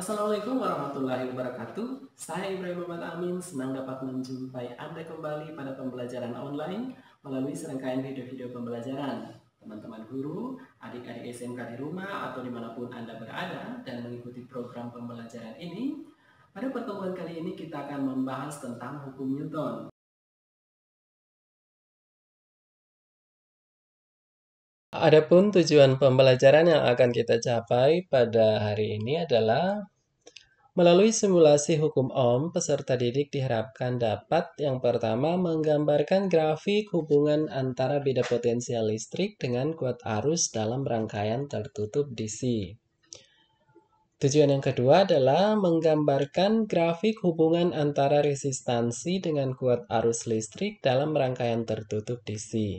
Assalamualaikum warahmatullahi wabarakatuh. Saya Ibrahim Muhammad Amin, senang dapat menjumpai Anda kembali pada pembelajaran online melalui serangkaian video-video pembelajaran. Teman-teman guru, adik-adik SMK di rumah atau dimanapun Anda berada dan mengikuti program pembelajaran ini, pada pertemuan kali ini kita akan membahas tentang hukum Newton. Adapun tujuan pembelajaran yang akan kita capai pada hari ini adalah melalui simulasi hukum Ohm, peserta didik diharapkan dapat yang pertama menggambarkan grafik hubungan antara beda potensial listrik dengan kuat arus dalam rangkaian tertutup DC. Tujuan yang kedua adalah menggambarkan grafik hubungan antara resistansi dengan kuat arus listrik dalam rangkaian tertutup DC.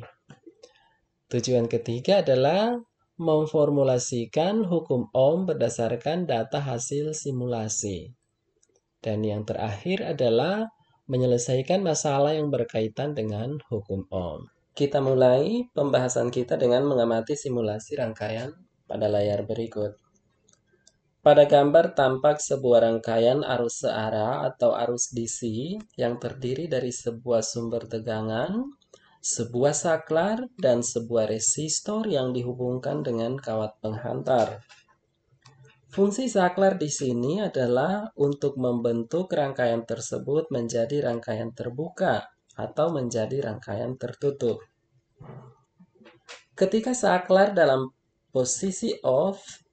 Tujuan ketiga adalah memformulasikan hukum Ohm berdasarkan data hasil simulasi. Dan yang terakhir adalah menyelesaikan masalah yang berkaitan dengan hukum Ohm. Kita mulai pembahasan kita dengan mengamati simulasi rangkaian pada layar berikut. Pada gambar tampak sebuah rangkaian arus searah atau arus DC yang terdiri dari sebuah sumber tegangan, sebuah saklar, dan sebuah resistor yang dihubungkan dengan kawat penghantar. Fungsi saklar di sini adalah untuk membentuk rangkaian tersebut menjadi rangkaian terbuka atau menjadi rangkaian tertutup. Ketika saklar dalam posisi off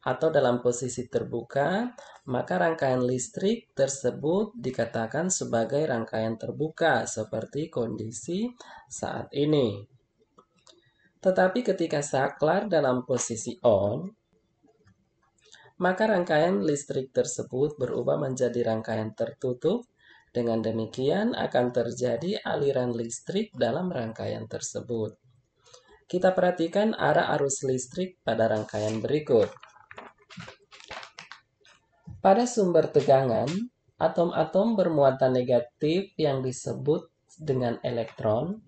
atau dalam posisi terbuka, maka rangkaian listrik tersebut dikatakan sebagai rangkaian terbuka seperti kondisi saat ini. Tetapi ketika saklar dalam posisi on, maka rangkaian listrik tersebut berubah menjadi rangkaian tertutup. Dengan demikian akan terjadi aliran listrik dalam rangkaian tersebut. Kita perhatikan arah arus listrik pada rangkaian berikut. Pada sumber tegangan, atom-atom bermuatan negatif yang disebut dengan elektron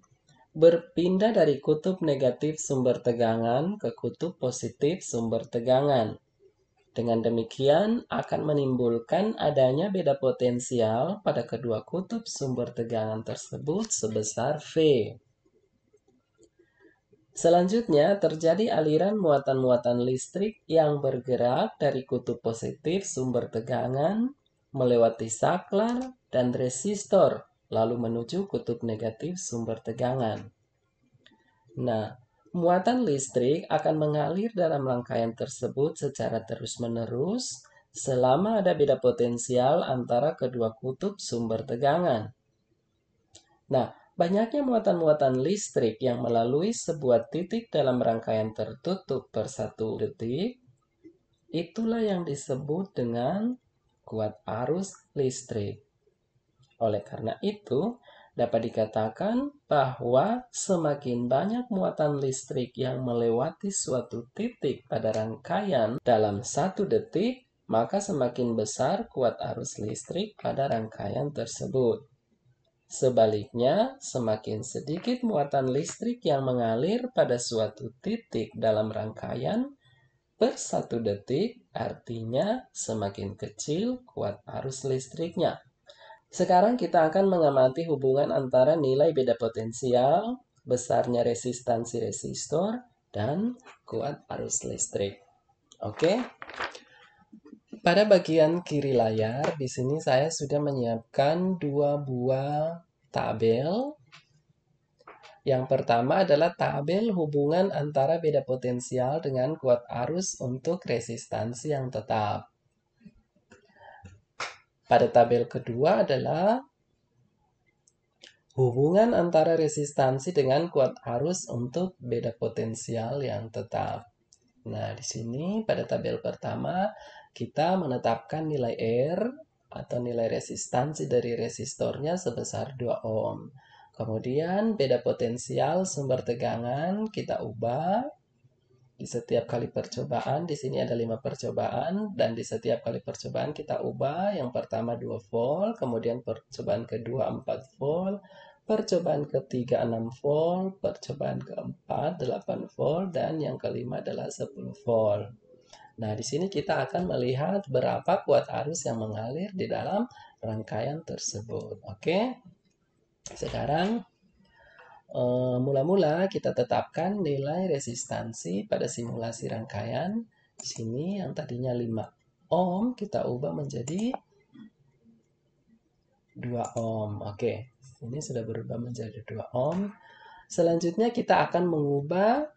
berpindah dari kutub negatif sumber tegangan ke kutub positif sumber tegangan. Dengan demikian akan menimbulkan adanya beda potensial pada kedua kutub sumber tegangan tersebut sebesar V. Selanjutnya terjadi aliran muatan-muatan listrik yang bergerak dari kutub positif sumber tegangan melewati saklar dan resistor lalu menuju kutub negatif sumber tegangan. Nah, muatan listrik akan mengalir dalam rangkaian tersebut secara terus-menerus selama ada beda potensial antara kedua kutub sumber tegangan. Nah, banyaknya muatan-muatan listrik yang melalui sebuah titik dalam rangkaian tertutup per 1 detik, itulah yang disebut dengan kuat arus listrik. Oleh karena itu, dapat dikatakan bahwa semakin banyak muatan listrik yang melewati suatu titik pada rangkaian dalam 1 detik, maka semakin besar kuat arus listrik pada rangkaian tersebut. Sebaliknya, semakin sedikit muatan listrik yang mengalir pada suatu titik dalam rangkaian per 1 detik, artinya semakin kecil kuat arus listriknya. Sekarang kita akan mengamati hubungan antara nilai beda potensial, besarnya resistansi resistor, dan kuat arus listrik. Oke? Pada bagian kiri layar, di sini saya sudah menyiapkan 2 buah tabel. Yang pertama adalah tabel hubungan antara beda potensial dengan kuat arus untuk resistansi yang tetap. Pada tabel kedua adalah hubungan antara resistansi dengan kuat arus untuk beda potensial yang tetap. Nah, di sini pada tabel pertama kita menetapkan nilai R atau nilai resistansi dari resistornya sebesar 2 ohm. Kemudian beda potensial sumber tegangan kita ubah. Di setiap kali percobaan, di sini ada 5 percobaan, dan di setiap kali percobaan kita ubah. Yang pertama 2 volt, kemudian percobaan kedua 4 volt, percobaan ketiga 6 volt, percobaan keempat 8 volt, dan yang kelima adalah 10 volt. Nah, di sini kita akan melihat berapa kuat arus yang mengalir di dalam rangkaian tersebut. Oke. Sekarang mula-mula kita tetapkan nilai resistansi pada simulasi rangkaian. Di sini yang tadinya 5 ohm kita ubah menjadi 2 ohm. Oke, ini sudah berubah menjadi 2 ohm. Selanjutnya kita akan mengubah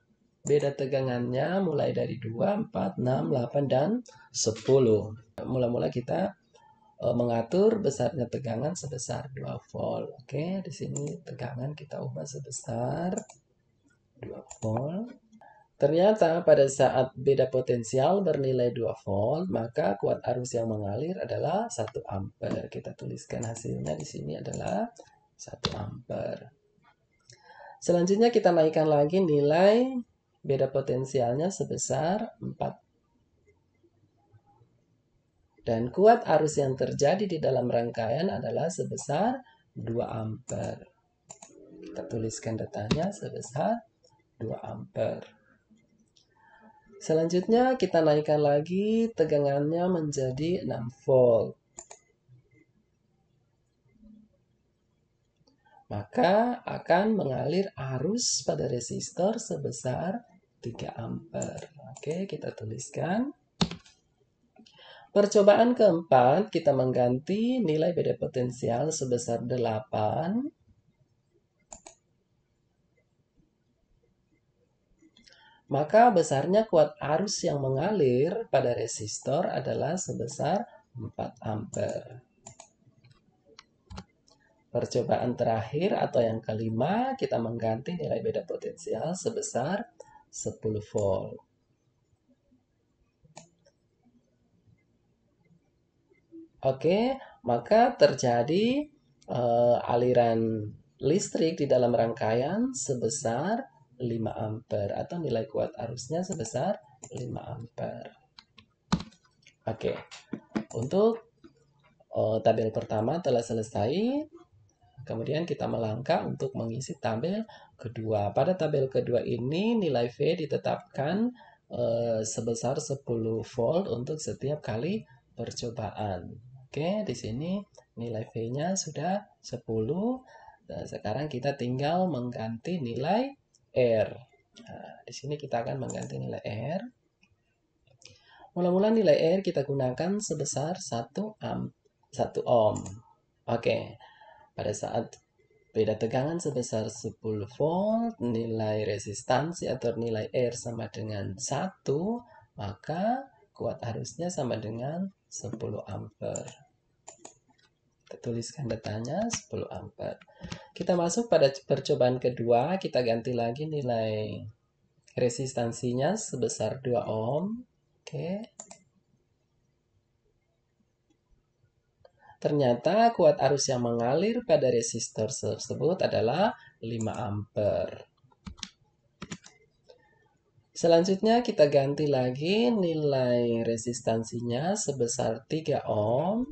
beda tegangannya mulai dari 2, 4, 6, 8, dan 10. Mula-mula kita mengatur besarnya tegangan sebesar 2 volt. Oke, di sini tegangan kita ubah sebesar 2 volt. Ternyata pada saat beda potensial bernilai 2 volt, maka kuat arus yang mengalir adalah 1 ampere. Kita tuliskan hasilnya di sini adalah 1 ampere. Selanjutnya kita naikkan lagi nilai beda potensialnya sebesar 4. Dan kuat arus yang terjadi di dalam rangkaian adalah sebesar 2 ampere. Kita tuliskan datanya sebesar 2 ampere. Selanjutnya kita naikkan lagi tegangannya menjadi 6 volt. Maka akan mengalir arus pada resistor sebesar 3 ampere. Oke, kita tuliskan. Percobaan keempat, kita mengganti nilai beda potensial sebesar 8. Maka besarnya kuat arus yang mengalir pada resistor adalah sebesar 4 ampere. Percobaan terakhir atau yang kelima, kita mengganti nilai beda potensial sebesar 10 volt. Oke, maka terjadi aliran listrik di dalam rangkaian sebesar 5 ampere atau nilai kuat arusnya sebesar 5 ampere. Oke, untuk tabel pertama telah selesai. Kemudian kita melangkah untuk mengisi tabel kedua. Pada tabel kedua ini nilai V ditetapkan sebesar 10 volt untuk setiap kali percobaan. Oke, di sini nilai V-nya sudah 10. Dan sekarang kita tinggal mengganti nilai R. Nah, di sini kita akan mengganti nilai R. Mula-mula nilai R kita gunakan sebesar 1 ohm. Oke, pada saat beda tegangan sebesar 10 volt, nilai resistansi atau nilai R sama dengan 1, maka kuat arusnya sama dengan 10 ampere. Kita tuliskan datanya 10 ampere. Kita masuk pada percobaan kedua, kita ganti lagi nilai resistansinya sebesar 2 ohm. Oke. Ternyata kuat arus yang mengalir pada resistor tersebut adalah 5 ampere. Selanjutnya kita ganti lagi nilai resistansinya sebesar 3 ohm.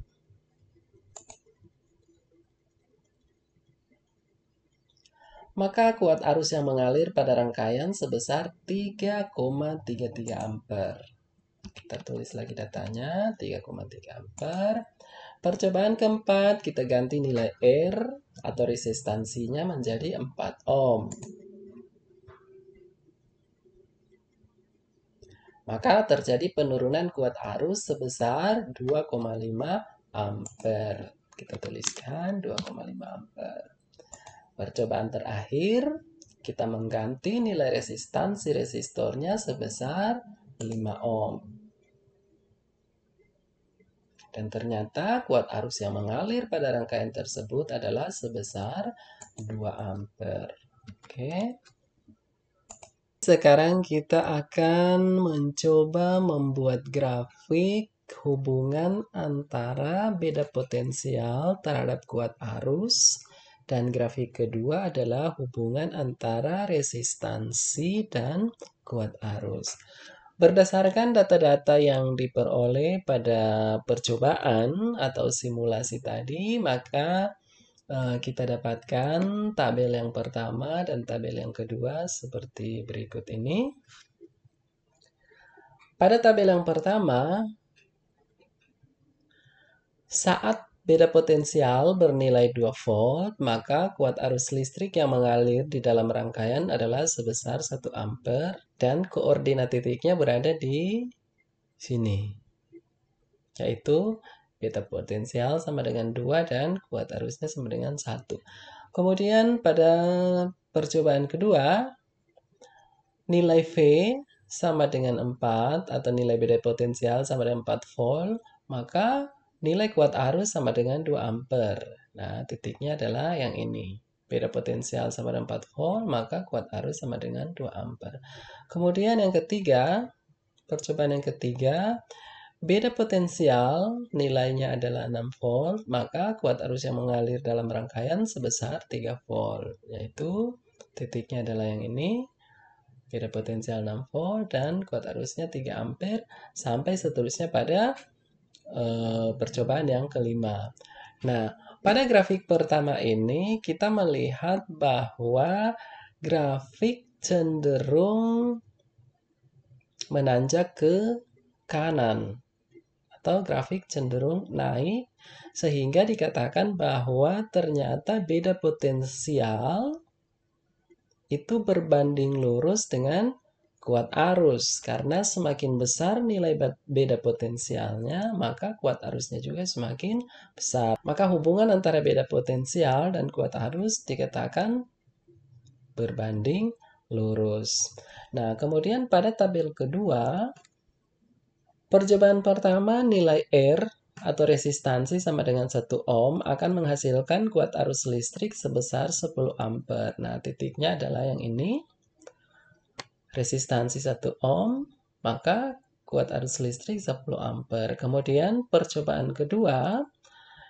Maka kuat arus yang mengalir pada rangkaian sebesar 3,33 ampere. Kita tulis lagi datanya, 3,3 ampere. Percobaan keempat, kita ganti nilai R atau resistansinya menjadi 4 ohm. Maka terjadi penurunan kuat arus sebesar 2,5 ampere. Kita tuliskan 2,5 ampere. Percobaan terakhir, kita mengganti nilai resistansi resistornya sebesar 5 ohm. Dan ternyata kuat arus yang mengalir pada rangkaian tersebut adalah sebesar 2 ampere. Oke. Sekarang kita akan mencoba membuat grafik hubungan antara beda potensial terhadap kuat arus. Dan grafik kedua adalah hubungan antara resistansi dan kuat arus. Berdasarkan data-data yang diperoleh pada percobaan atau simulasi tadi, maka kita dapatkan tabel yang pertama dan tabel yang kedua seperti berikut ini. Pada tabel yang pertama, saat beda potensial bernilai 2 volt, maka kuat arus listrik yang mengalir di dalam rangkaian adalah sebesar 1 ampere dan koordinat titiknya berada di sini, yaitu beta potensial sama dengan 2 dan kuat arusnya sama dengan 1. Kemudian pada percobaan kedua, nilai V sama dengan 4 atau nilai beda potensial sama dengan 4 volt, maka nilai kuat arus sama dengan 2 ampere. Nah, titiknya adalah yang ini. Beda potensial sama dengan 4 volt, maka kuat arus sama dengan 2 ampere. Kemudian yang ketiga, percobaan yang ketiga, beda potensial nilainya adalah 6 volt, maka kuat arus yang mengalir dalam rangkaian sebesar 3 volt, yaitu titiknya adalah yang ini. Beda potensial 6 volt dan kuat arusnya 3 ampere sampai seterusnya pada percobaan yang kelima. Nah, pada grafik pertama ini kita melihat bahwa grafik cenderung menanjak ke kanan atau grafik cenderung naik sehingga dikatakan bahwa ternyata beda potensial itu berbanding lurus dengan kuat arus. Karena semakin besar nilai beda potensialnya, maka kuat arusnya juga semakin besar. Maka hubungan antara beda potensial dan kuat arus dikatakan berbanding lurus. Nah, kemudian pada tabel kedua, percobaan pertama nilai R atau resistansi sama dengan 1 ohm akan menghasilkan kuat arus listrik sebesar 10 ampere. Nah, titiknya adalah yang ini. Resistansi 1 ohm, maka kuat arus listrik 10 ampere. Kemudian percobaan kedua,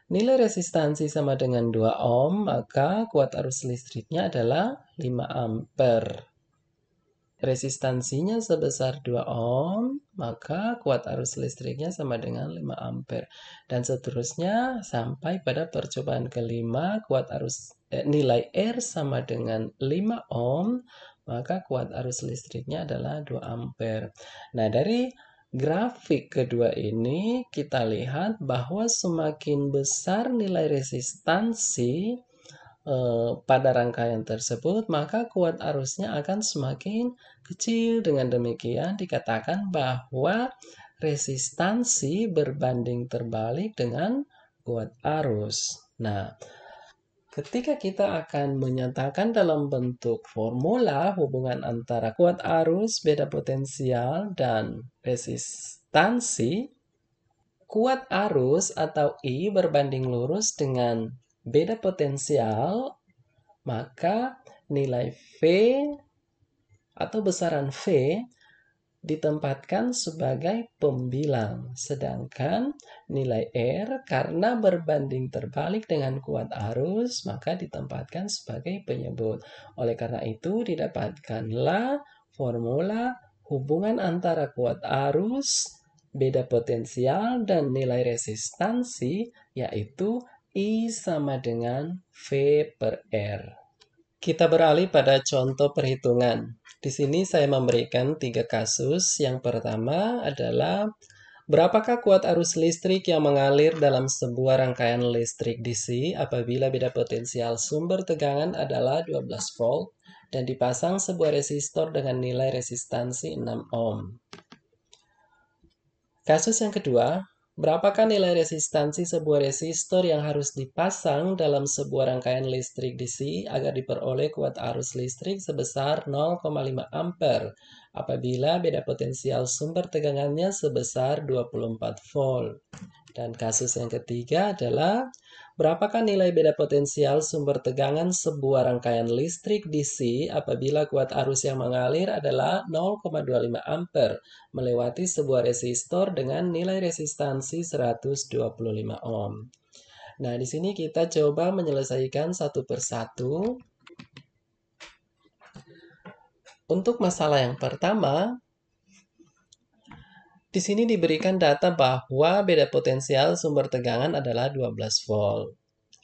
nilai resistansi sama dengan 2 ohm, maka kuat arus listriknya adalah 5 ampere. Resistansinya sebesar 2 ohm, maka kuat arus listriknya sama dengan 5 ampere. Dan seterusnya sampai pada percobaan kelima, nilai R sama dengan 5 ohm, maka kuat arus listriknya adalah 2 ampere. Nah, dari grafik kedua ini kita lihat bahwa semakin besar nilai resistansi pada rangkaian tersebut, maka kuat arusnya akan semakin kecil. Dengan demikian dikatakan bahwa resistansi berbanding terbalik dengan kuat arus. Nah, ketika kita akan menyatakan dalam bentuk formula hubungan antara kuat arus, beda potensial, dan resistansi, kuat arus atau I berbanding lurus dengan beda potensial, maka nilai V atau besaran V ditempatkan sebagai pembilang. Sedangkan nilai R karena berbanding terbalik dengan kuat arus, maka ditempatkan sebagai penyebut. Oleh karena itu, didapatkanlah formula hubungan antara kuat arus, beda potensial, dan nilai resistansi, yaitu I sama dengan V per R. Kita beralih pada contoh perhitungan. Di sini saya memberikan 3 kasus. Yang pertama adalah berapakah kuat arus listrik yang mengalir dalam sebuah rangkaian listrik DC apabila beda potensial sumber tegangan adalah 12 volt dan dipasang sebuah resistor dengan nilai resistansi 6 ohm. Kasus yang kedua, berapakah nilai resistansi sebuah resistor yang harus dipasang dalam sebuah rangkaian listrik DC agar diperoleh kuat arus listrik sebesar 0,5 ampere apabila beda potensial sumber tegangannya sebesar 24 volt. Dan kasus yang ketiga adalah berapakah nilai beda potensial sumber tegangan sebuah rangkaian listrik DC apabila kuat arus yang mengalir adalah 0,25 ampere melewati sebuah resistor dengan nilai resistansi 125 ohm. Nah, di sini kita coba menyelesaikan satu persatu. Untuk masalah yang pertama, di sini diberikan data bahwa beda potensial sumber tegangan adalah 12 volt.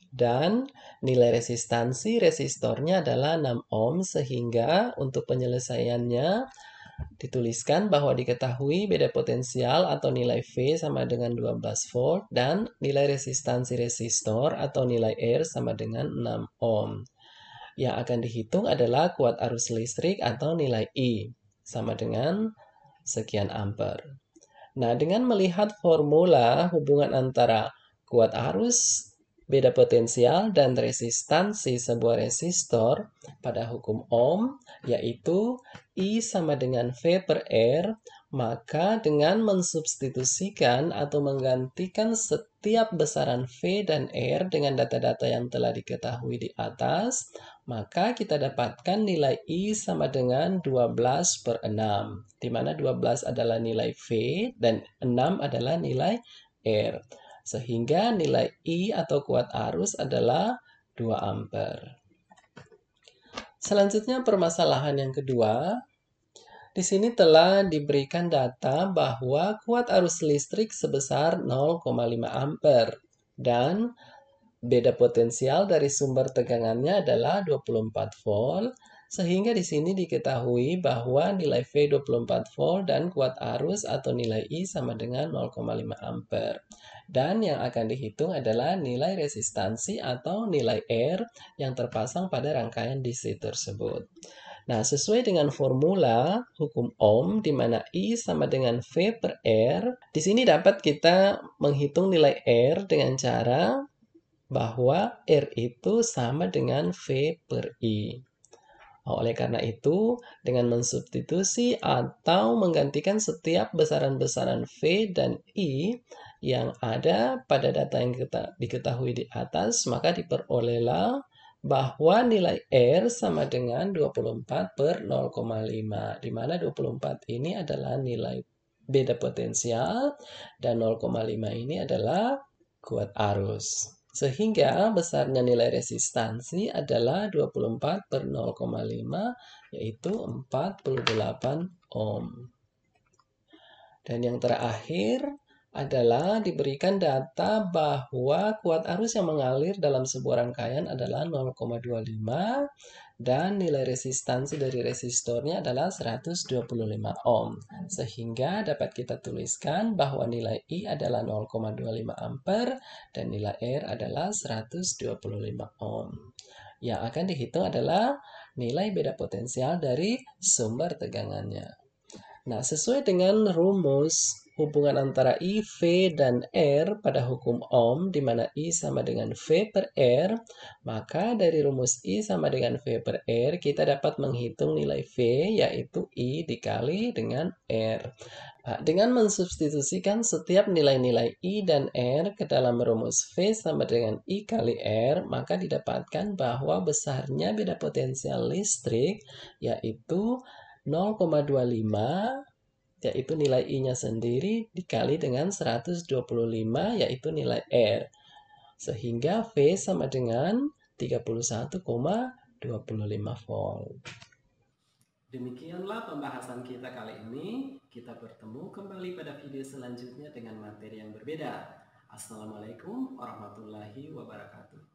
Dan nilai resistansi resistornya adalah 6 ohm, sehingga untuk penyelesaiannya Dituliskan bahwa diketahui beda potensial atau nilai V sama dengan 12 volt dan nilai resistansi resistor atau nilai R sama dengan 6 ohm. Yang akan dihitung adalah kuat arus listrik atau nilai I sama dengan sekian ampere. Nah, dengan melihat formula hubungan antara kuat arus, beda potensial, dan resistansi sebuah resistor pada hukum Ohm, yaitu I sama dengan V per R, maka dengan mensubstitusikan atau menggantikan setiap besaran V dan R dengan data-data yang telah diketahui di atas, maka kita dapatkan nilai I sama dengan 12 per 6, di mana 12 adalah nilai V dan 6 adalah nilai R. Sehingga nilai I atau kuat arus adalah 2 ampere. Selanjutnya permasalahan yang kedua. Di sini telah diberikan data bahwa kuat arus listrik sebesar 0,5 ampere dan beda potensial dari sumber tegangannya adalah 24 volt, sehingga di sini diketahui bahwa nilai V 24 volt dan kuat arus atau nilai I sama dengan 0,5 ampere. Dan yang akan dihitung adalah nilai resistansi atau nilai R yang terpasang pada rangkaian DC tersebut. Nah, sesuai dengan formula hukum Ohm di mana I sama dengan V per R, di sini dapat kita menghitung nilai R dengan cara bahwa R itu sama dengan V per I. Oleh karena itu, dengan mensubstitusi atau menggantikan setiap besaran-besaran V dan I yang ada pada data yang kita diketahui di atas, maka diperolehlah bahwa nilai R sama dengan 24 per 0,5, di mana 24 ini adalah nilai beda potensial dan 0,5 ini adalah kuat arus. Sehingga besarnya nilai resistansi adalah 24 per 0,5, yaitu 48 ohm. Dan yang terakhir adalah diberikan data bahwa kuat arus yang mengalir dalam sebuah rangkaian adalah 0,25 dan nilai resistansi dari resistornya adalah 125 ohm. Sehingga dapat kita tuliskan bahwa nilai I adalah 0,25 ampere dan nilai R adalah 125 ohm. Yang akan dihitung adalah nilai beda potensial dari sumber tegangannya. Nah, sesuai dengan rumus hubungan antara I, V, dan R pada hukum Ohm, di mana I sama dengan V per R, maka dari rumus I sama dengan V per R, kita dapat menghitung nilai V, yaitu I dikali dengan R. Nah, dengan mensubstitusikan setiap nilai-nilai I dan R ke dalam rumus V sama dengan I kali R, maka didapatkan bahwa besarnya beda potensial listrik, yaitu 0,25, yaitu nilai I-nya sendiri dikali dengan 125, yaitu nilai R. Sehingga V sama dengan 31,25 volt. Demikianlah pembahasan kita kali ini. Kita bertemu kembali pada video selanjutnya dengan materi yang berbeda. Assalamualaikum warahmatullahi wabarakatuh.